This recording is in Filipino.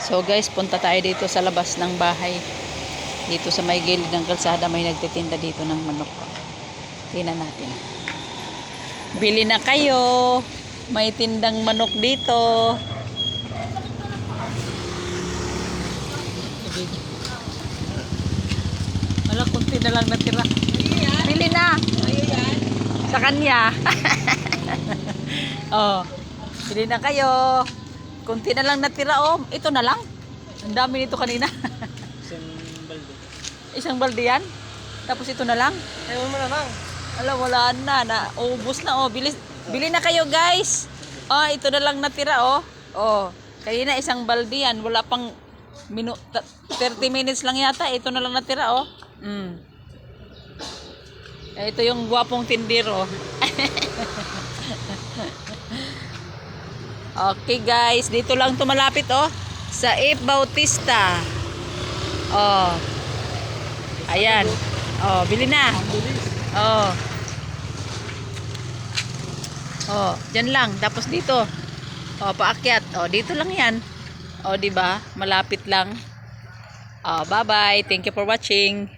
So guys, punta tayo dito sa labas ng bahay. Dito sa may gilid ng kalsada may nagtitinda dito ng manok. Tingnan natin. Bili na kayo. May tindang manok dito. Wala, kunti na lang natira. Bili na. Sa kanya. Oh. Bili na kayo. Kunti na lang natira, oh. Ito na lang. Ang dami nito kanina. Isang balde yan. Tapos ito na lang. Ewan mo na lang. Alam, wala na. Ubus na, oh. Bili na kayo, guys. Oh, ito na lang natira, oh. Oh. Kanina isang balde yan. Wala pang 30 minutes lang yata. Ito na lang natira, oh. Ito yung gwapong tindero. Okay guys, dito lang to malapit, oh. Sa If Bautista. Oh. Ayan. Oh, bili na. Oh. Oh, diyan lang. Tapos dito. Oh, paakyat. Oh, dito lang 'yan. Oh, 'di ba? Malapit lang. Oh, bye-bye. Thank you for watching.